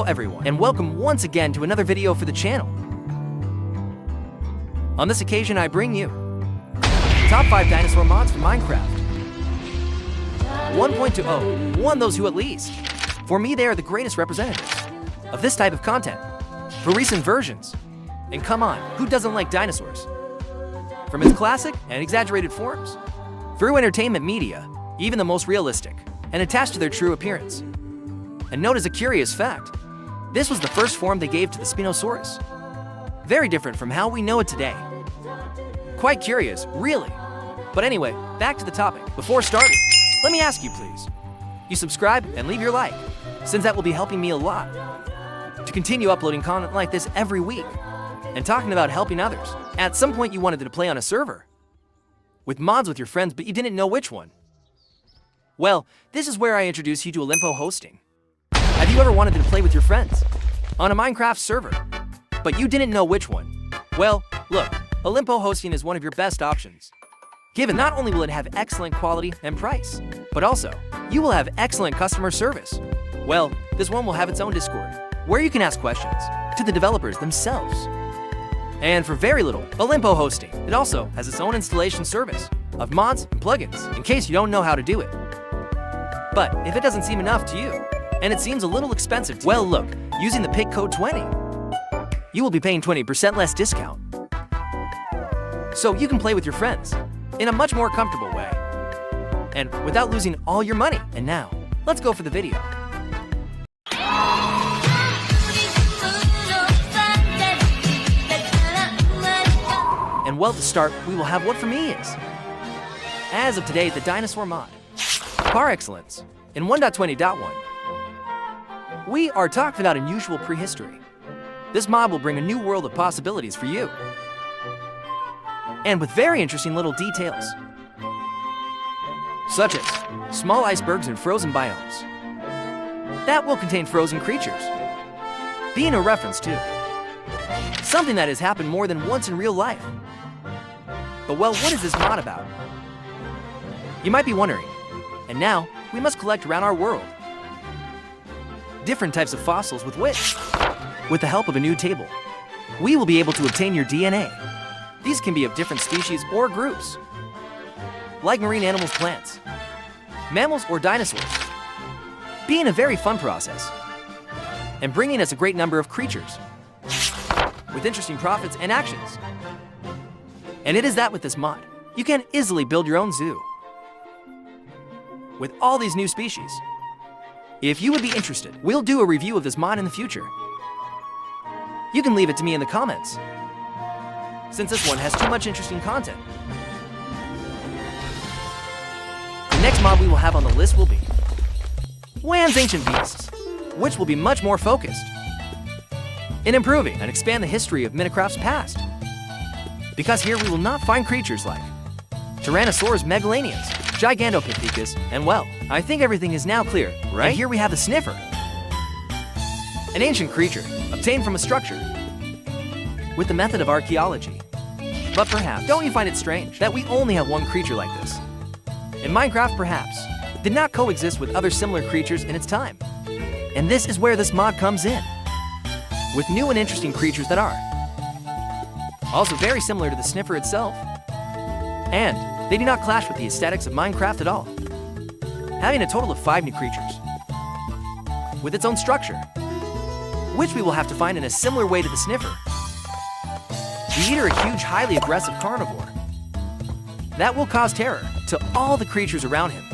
everyone, and welcome once again to another video for the channel. On this occasion, I bring you top 5 dinosaur mods for Minecraft. 1.20, one those who at least. For me, they are the greatest representatives of this type of content for recent versions. And come on, who doesn't like dinosaurs? From its classic and exaggerated forms, through entertainment media, even the most realistic, and attached to their true appearance. And note as a curious fact, this was the first form they gave to the Spinosaurus. Very different from how we know it today. Quite curious, really. But anyway, back to the topic. Before starting, let me ask you please, you subscribe and leave your like, since that will be helping me a lot to continue uploading content like this every week and talking about helping others. At some point you wanted to play on a server with mods with your friends, but you didn't know which one. Well, this is where I introduce you to Olimpo hosting. Have you ever wanted to play with your friends on a Minecraft server, but you didn't know which one? Well, look, Olimpo hosting is one of your best options. Given not only will it have excellent quality and price, but also, you will have excellent customer service. Well, this one will have its own Discord, where you can ask questions to the developers themselves. And for very little, Olimpo hosting, it also has its own installation service of mods and plugins, in case you don't know how to do it. But if it doesn't seem enough to you, and it seems a little expensive to you, well look, using the PIC code 20, you will be paying 20% less discount. So you can play with your friends in a much more comfortable way, and without losing all your money. And now, let's go for the video. And well, to start, we will have what for me is, as of today, the Dinosaur mod, par excellence, in 1.20.1. We are talking about unusual prehistory. This mod will bring a new world of possibilities for you, and with very interesting little details, such as small icebergs and frozen biomes that will contain frozen creatures, being a reference to something that has happened more than once in real life. But well, what is this mod about? You might be wondering. And now, we must collect around our world different types of fossils with which, with the help of a new table, we will be able to obtain your DNA. These can be of different species or groups, like marine animals, plants, mammals, or dinosaurs, being a very fun process, and bringing us a great number of creatures, with interesting profits and actions. And it is that with this mod, you can easily build your own zoo with all these new species. If you would be interested, we'll do a review of this mod in the future. You can leave it to me in the comments, since this one has too much interesting content. The next mod we will have on the list will be Wan's Ancient Beasts, which will be much more focused in improving and expand the history of Minecraft's past. Because here we will not find creatures like Tyrannosaurus megalanians, Gigantopithecus, and well, I think everything is now clear, right? And here we have the Sniffer, an ancient creature obtained from a structure with the method of archaeology. But perhaps, don't you find it strange that we only have one creature like this? In Minecraft, perhaps, did not coexist with other similar creatures in its time. And this is where this mod comes in, with new and interesting creatures that are also very similar to the Sniffer itself. And they do not clash with the aesthetics of Minecraft at all, having a total of 5 new creatures, with its own structure, which we will have to find in a similar way to the Sniffer. The Eater, a huge, highly aggressive carnivore that will cause terror to all the creatures around him.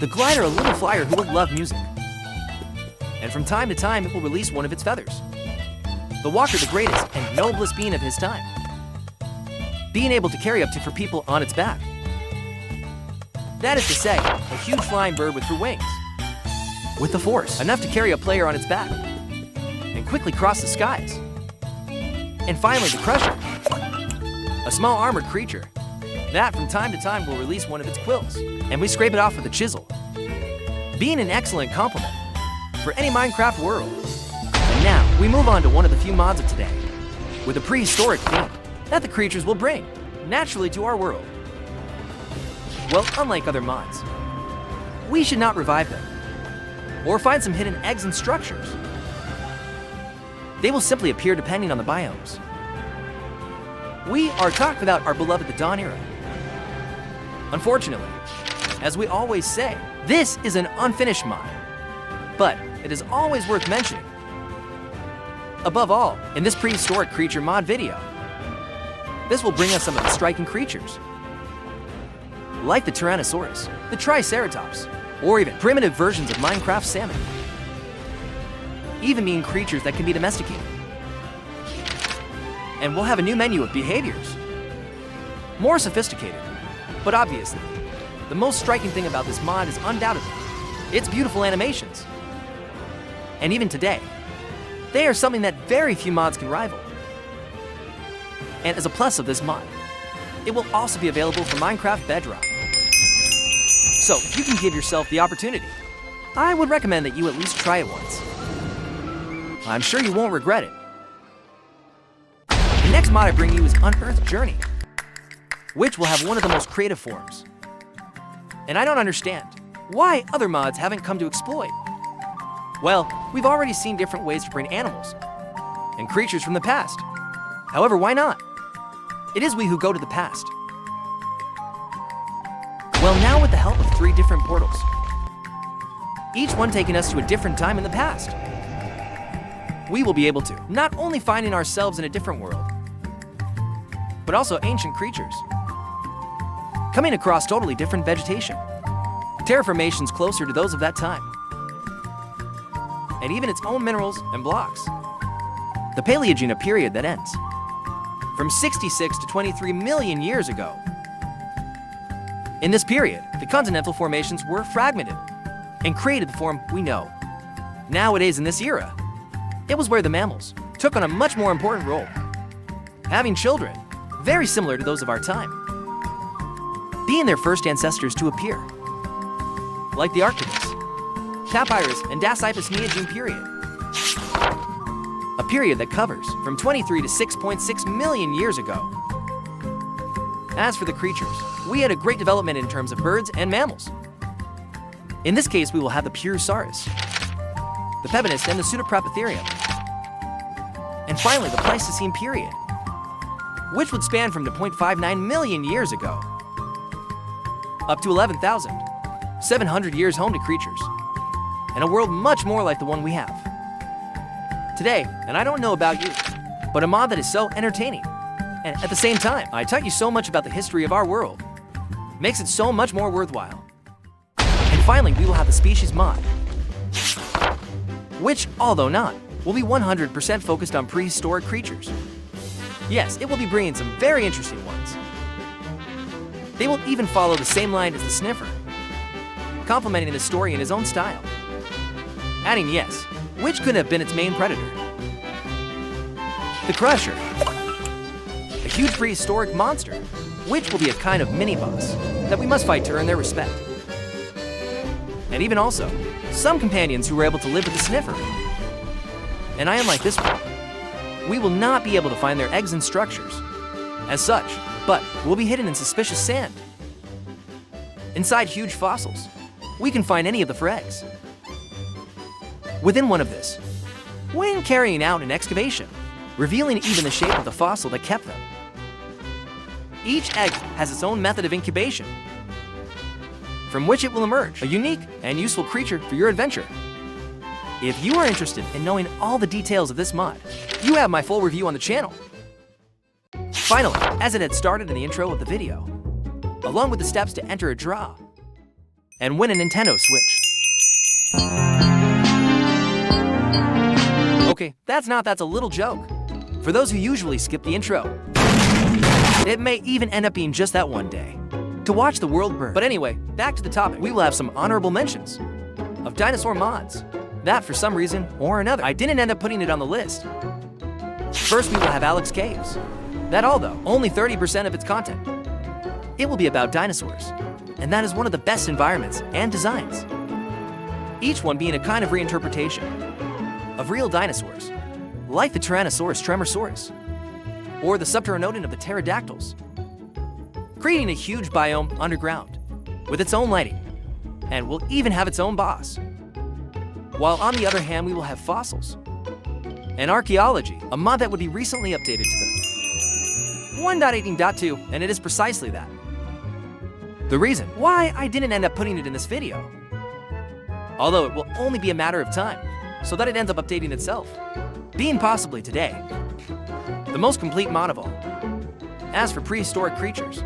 The Glider, a little flyer who will love music, and from time to time it will release one of its feathers. The Walker, the greatest and noblest being of his time, being able to carry up to 4 people on its back. That is to say, a huge flying bird with 4 wings, with the force enough to carry a player on its back and quickly cross the skies. And finally, the Crusher, a small armored creature that from time to time will release one of its quills, and we scrape it off with a chisel, being an excellent complement for any Minecraft world. And now, we move on to one of the few mods of today, with a prehistoric theme that the creatures will bring naturally to our world. Well, unlike other mods, we should not revive them or find some hidden eggs and structures They will simply appear depending on the biomes. We are talking about our beloved the Dawn era. Unfortunately, as we always say, this is an unfinished mod, but it is always worth mentioning. Above all, in this prehistoric creature mod video, this will bring us some of the striking creatures, like the Tyrannosaurus, the Triceratops, or even primitive versions of Minecraft salmon, even being creatures that can be domesticated. And we'll have a new menu of behaviors, more sophisticated, but obviously, the most striking thing about this mod is undoubtedly its beautiful animations. And even today, they are something that very few mods can rival. And as a plus of this mod, it will also be available for Minecraft Bedrock. So if you can give yourself the opportunity, I would recommend that you at least try it once. I'm sure you won't regret it. The next mod I bring you is Unearthed Journey, which will have one of the most creative forms. And I don't understand why other mods haven't come to exploit. Well, we've already seen different ways to bring animals and creatures from the past. However, why not? It is we who go to the past. Well, now with the help of 3 different portals, each one taking us to a different time in the past, we will be able to not only finding ourselves in a different world, but also ancient creatures, coming across totally different vegetation, terraformations closer to those of that time, and even its own minerals and blocks. The Paleogene, a period that ends from 66 to 23 million years ago. In this period, the continental formations were fragmented and created the form we know. Nowadays, in this era, it was where the mammals took on a much more important role, having children very similar to those of our time, being their first ancestors to appear, like the Arcticus, Papyrus, and Dasypus Neogene period, a period that covers from 23 to 6.6 million years ago. As for the creatures, we had a great development in terms of birds and mammals. In this case, we will have the Purosaurus, the Pebonist, and the Pseudopropatherium. And finally, the Pleistocene period, which would span from 0.59 million years ago up to 11,700 years home to creatures, and a world much more like the one we have today. And I don't know about you, but a mod that is so entertaining, and at the same time, I taught you so much about the history of our world, makes it so much more worthwhile. And finally, we will have the Species mod, which, although not, will be 100% focused on prehistoric creatures. Yes, it will be bringing some very interesting ones. They will even follow the same line as the Sniffer, complementing the story in his own style, adding yes, which could have been its main predator. The Crusher, a huge prehistoric monster, which will be a kind of mini-boss that we must fight to earn their respect. And even also, some companions who were able to live with the Sniffer. And I am like this one. We will not be able to find their eggs and structures as such, but will be hidden in suspicious sand. Inside huge fossils, we can find any of the 4 eggs within one of this, when carrying out an excavation, revealing even the shape of the fossil that kept them. Each egg has its own method of incubation, from which it will emerge a unique and useful creature for your adventure. If you are interested in knowing all the details of this mod, you have my full review on the channel. Finally, as it had started in the intro of the video, along with the steps to enter a draw and win a Nintendo Switch. Okay, that's a little joke. For those who usually skip the intro, it may even end up being just that one day to watch the world burn. But anyway, back to the topic. We will have some honorable mentions of dinosaur mods that for some reason or another, I didn't end up putting it on the list. First, we will have Alex Caves. That although only 30% of its content, it will be about dinosaurs, and that is one of the best environments and designs. Each one being a kind of reinterpretation of real dinosaurs, like the Tyrannosaurus Tremosaurus, or the Subpteranodon of the pterodactyls, creating a huge biome underground with its own lighting, and will even have its own boss. While on the other hand, we will have fossils, and archaeology, a mod that would be recently updated to the 1.18.2, and it is precisely that. The reason why I didn't end up putting it in this video, although it will only be a matter of time, so that it ends up updating itself, being possibly today, the most complete mod of all. As for prehistoric creatures,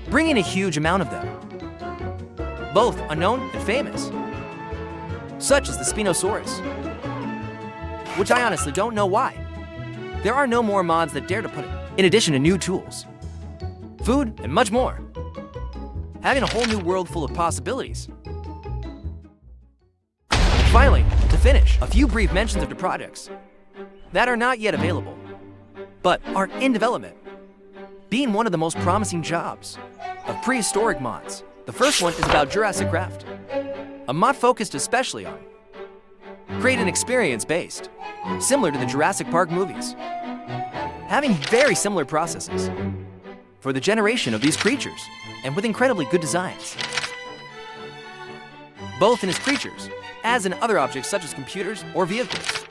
bringing a huge amount of them, both unknown and famous, such as the Spinosaurus, which I honestly don't know why. There are no more mods that dare to put it, in addition to new tools, food, and much more, having a whole new world full of possibilities. And finally, to finish, a few brief mentions of the projects that are not yet available, but are in development, being one of the most promising jobs of prehistoric mods. The first one is about Jurassic Craft, a mod focused especially on create an experience based, similar to the Jurassic Park movies, having very similar processes for the generation of these creatures, and with incredibly good designs, both in its creatures, as in other objects such as computers or vehicles,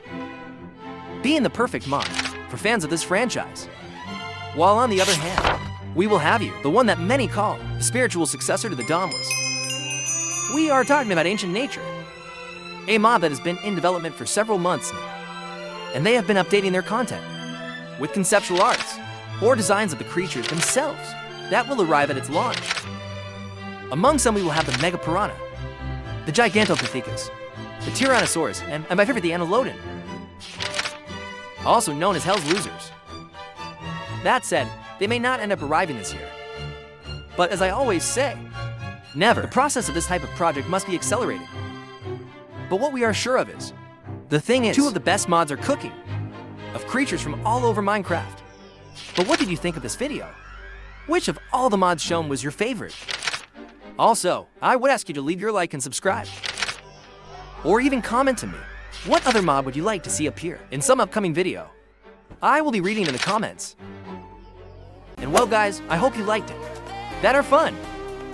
being the perfect mod for fans of this franchise. While on the other hand, we will have you, the one that many call the spiritual successor to the Dauntless. We are talking about Ancient Nature, a mod that has been in development for several months now, and they have been updating their content with conceptual arts or designs of the creatures themselves that will arrive at its launch. Among some, we will have the Mega Piranha, the Gigantopithecus, the Tyrannosaurus, and my favorite, the Anilodon, also known as Hell's Losers. That said, they may not end up arriving this year. But as I always say, never. The process of this type of project must be accelerated. But what we are sure of is, the thing is, two of the best mods are cooking, of creatures from all over Minecraft. But what did you think of this video? Which of all the mods shown was your favorite? Also, I would ask you to leave your like and subscribe. Or even comment to me, what other mod would you like to see appear in some upcoming video? I will be reading in the comments. And well guys, I hope you liked it. That are fun.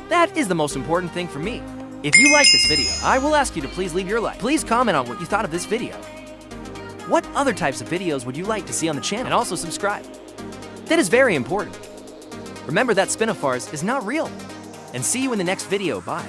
That is the most important thing for me. If you like this video, I will ask you to please leave your like. Please comment on what you thought of this video. What other types of videos would you like to see on the channel? And also subscribe. That is very important. Remember that Spinosaurus is not real. And see you in the next video. Bye.